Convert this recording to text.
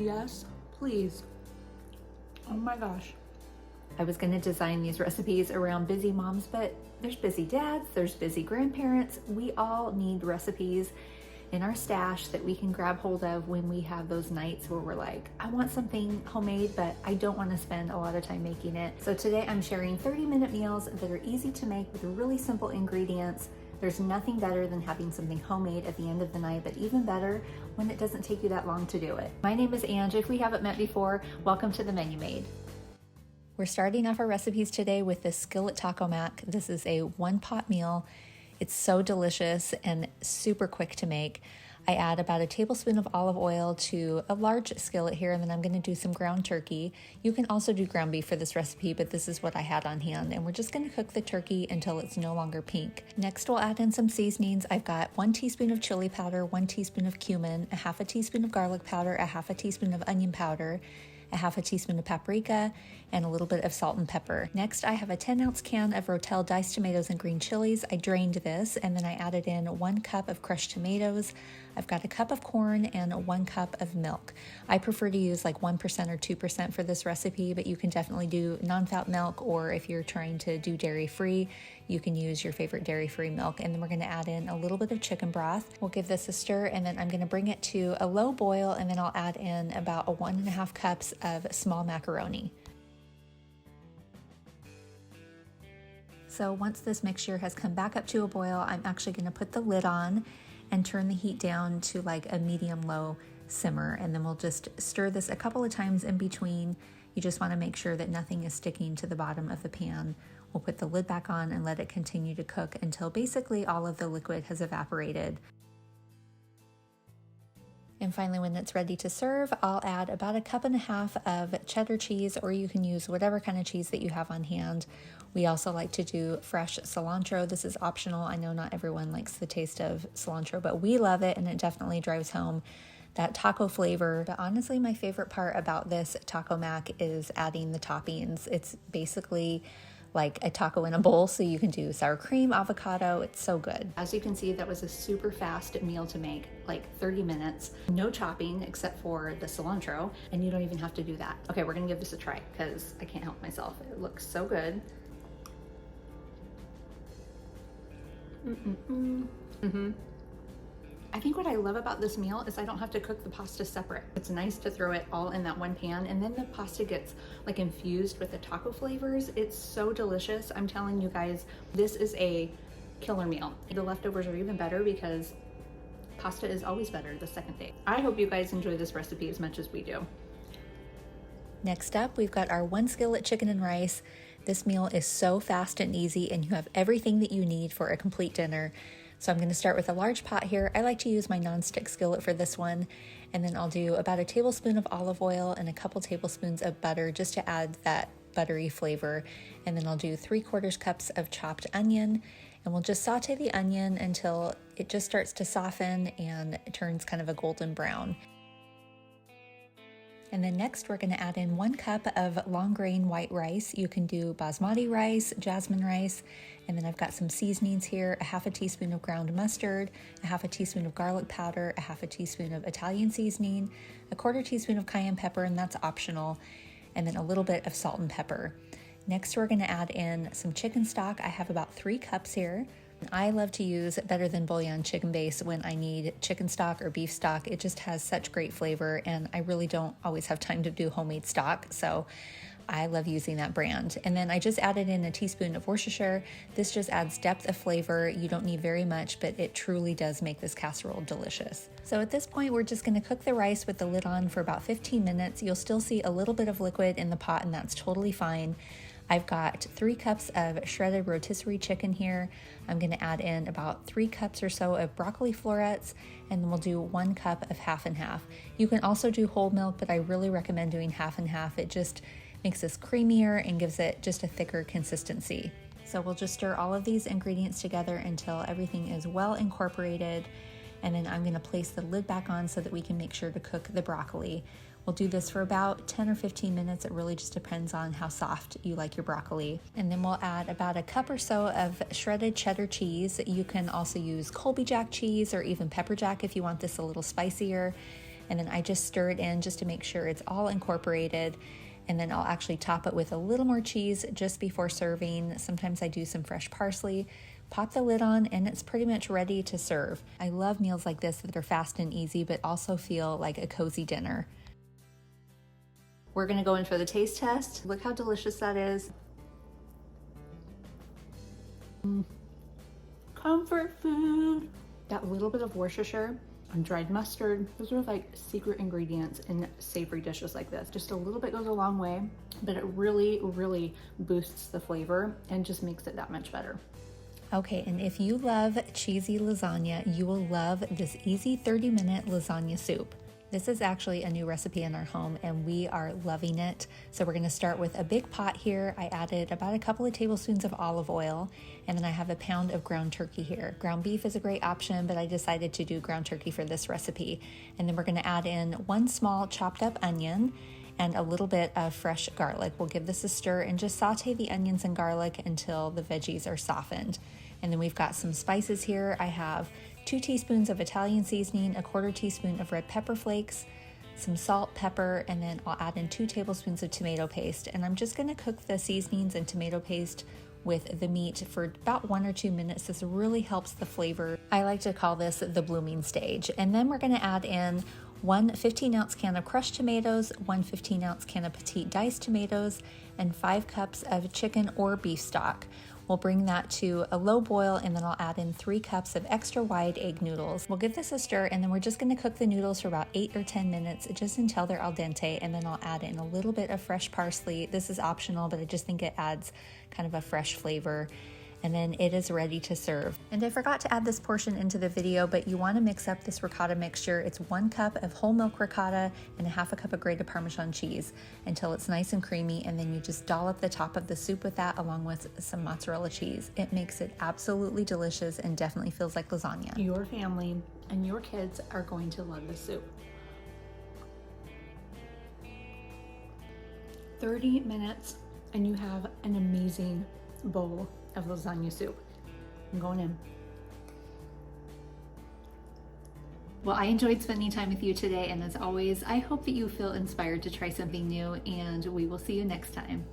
Yes, please. Oh my gosh. I was going to design these recipes around busy moms, but there's busy dads, there's busy grandparents. We all need recipes in our stash that we can grab hold of when we have those nights where we're like, I want something homemade, but I don't want to spend a lot of time making it. So today I'm sharing 30-minute meals that are easy to make with really simple ingredients. There's nothing better than having something homemade at the end of the night, but even better when it doesn't take you that long to do it. My name is Ange. If we haven't met before, welcome to the Menu Maid. We're starting off our recipes today with this skillet taco mac. This is a one-pot meal. It's so delicious and super quick to make. I add about a tablespoon of olive oil to a large skillet here, and then I'm going to do some ground turkey. You can also do ground beef for this recipe, but this is what I had on hand, and we're just going to cook the turkey until it's no longer pink. Next, we'll add in some seasonings. I've got 1 teaspoon of chili powder, 1 teaspoon of cumin, a half a teaspoon of garlic powder, a half a teaspoon of onion powder, a half a teaspoon of paprika, and a little bit of salt and pepper. Next, I have a 10-ounce can of Rotel diced tomatoes and green chilies. I drained this, and then I added in 1 cup of crushed tomatoes. I've got a cup of corn and 1 cup of milk. I prefer to use like 1% or 2% for this recipe, but you can definitely do non-fat milk, or if you're trying to do dairy-free, you can use your favorite dairy-free milk. And then we're gonna add in a little bit of chicken broth. We'll give this a stir, and then I'm gonna bring it to a low boil, and then I'll add in about 1.5 cups of small macaroni. So once this mixture has come back up to a boil, I'm actually gonna put the lid on and turn the heat down to like a medium-low simmer, and then we'll just stir this a couple of times in between. You just wanna make sure that nothing is sticking to the bottom of the pan. We'll put the lid back on and let it continue to cook until basically all of the liquid has evaporated. And finally, when it's ready to serve, I'll add about 1.5 cups of cheddar cheese, or you can use whatever kind of cheese that you have on hand. We also like to do fresh cilantro. This is optional. I know not everyone likes the taste of cilantro, but we love it, and it definitely drives home that taco flavor. But honestly, my favorite part about this taco mac is adding the toppings. It's basically like a taco in a bowl, so you can do sour cream, avocado. It's so good. As you can see, that was a super fast meal to make, like 30 minutes. No chopping except for the cilantro, and you don't even have to do that. Okay, we're gonna give this a try because I can't help myself. It looks so good. I think what I love about this meal is I don't have to cook the pasta separate. It's nice to throw it all in that one pan, and then the pasta gets like infused with the taco flavors. It's so delicious. I'm telling you guys, this is a killer meal. The leftovers are even better because pasta is always better the second day. I hope you guys enjoy this recipe as much as we do. Next up, we've got our 1 skillet chicken and rice. This meal is so fast and easy, and you have everything that you need for a complete dinner. So I'm going to start with a large pot here. I like to use my nonstick skillet for this one, and then I'll do about a tablespoon of olive oil and a couple tablespoons of butter just to add that buttery flavor. And then I'll do 3/4 cups of chopped onion, and we'll just saute the onion until it just starts to soften and it turns kind of a golden brown. And then next, we're going to add in 1 cup of long grain white rice. You can do basmati rice, jasmine rice, and then I've got some seasonings here: a half a teaspoon of ground mustard, a half a teaspoon of garlic powder, a half a teaspoon of Italian seasoning, a 1/4 teaspoon of cayenne pepper, and that's optional, and then a little bit of salt and pepper. Next, we're going to add in some chicken stock. I have about 3 cups here. I love to use Better Than Bouillon chicken base when I need chicken stock or beef stock. It just has such great flavor, and I really don't always have time to do homemade stock, so I love using that brand. And then I just added in a teaspoon of Worcestershire. This just adds depth of flavor. You don't need very much, but it truly does make this casserole delicious. So at this point, we're just going to cook the rice with the lid on for about 15 minutes. You'll still see a little bit of liquid in the pot, and that's totally fine. I've got 3 cups of shredded rotisserie chicken here. I'm going to add in about 3 cups or so of broccoli florets, and then we'll do 1 cup of half and half. You can also do whole milk, but I really recommend doing half and half. It just makes this creamier and gives it just a thicker consistency. So we'll just stir all of these ingredients together until everything is well incorporated, and then I'm going to place the lid back on so that we can make sure to cook the broccoli. We'll do this for about 10 or 15 minutes. It really just depends on how soft you like your broccoli. And then we'll add about 1 cup or so of shredded cheddar cheese. You can also use Colby Jack cheese or even pepper jack if you want this a little spicier. and then I just stir it in just to make sure it's all incorporated. And then I'll actually top it with a little more cheese just before serving. Sometimes I do some fresh parsley. Pop the lid on and it's pretty much ready to serve. I love meals like this that are fast and easy but also feel like a cozy dinner. We're gonna go in for the taste test. Look how delicious that is. Comfort food. That little bit of Worcestershire and dried mustard, those are like secret ingredients in savory dishes like this. Just a little bit goes a long way, but it really, really boosts the flavor and just makes it that much better. Okay, and if you love cheesy lasagna, you will love this easy 30-minute lasagna soup. This is actually a new recipe in our home and we are loving it. So we're gonna start with a big pot here. I added about a couple of tablespoons of olive oil, and then I have a pound of ground turkey here. Ground beef is a great option, but I decided to do ground turkey for this recipe. And then we're gonna add in 1 small chopped up onion and a little bit of fresh garlic. We'll give this a stir and just saute the onions and garlic until the veggies are softened. And then we've got some spices here. I have 2 teaspoons of Italian seasoning, a 1/4 teaspoon of red pepper flakes, some salt, pepper, and then I'll add in 2 tablespoons of tomato paste. And I'm just gonna cook the seasonings and tomato paste with the meat for about 1 or 2 minutes. This really helps the flavor. I like to call this the blooming stage. And then we're gonna add in 1 15-ounce can of crushed tomatoes, 1 15-ounce can of petite diced tomatoes, and 5 cups of chicken or beef stock. We'll bring that to a low boil and then I'll add in 3 cups of extra wide egg noodles. We'll give this a stir and then we're just gonna cook the noodles for about 8 or 10 minutes, just until they're al dente, and then I'll add in a little bit of fresh parsley. This is optional, but I just think it adds kind of a fresh flavor. And then it is ready to serve. And I forgot to add this portion into the video, but you want to mix up this ricotta mixture. It's 1 cup of whole milk ricotta and 1/2 cup of grated Parmesan cheese until it's nice and creamy, and then you just dollop the top of the soup with that along with some mozzarella cheese. It makes it absolutely delicious and definitely feels like lasagna. Your family and your kids are going to love this soup. 30 minutes and you have an amazing bowl of lasagna soup. I'm going in. Well, I enjoyed spending time with you today, and as always, I hope that you feel inspired to try something new, and we will see you next time.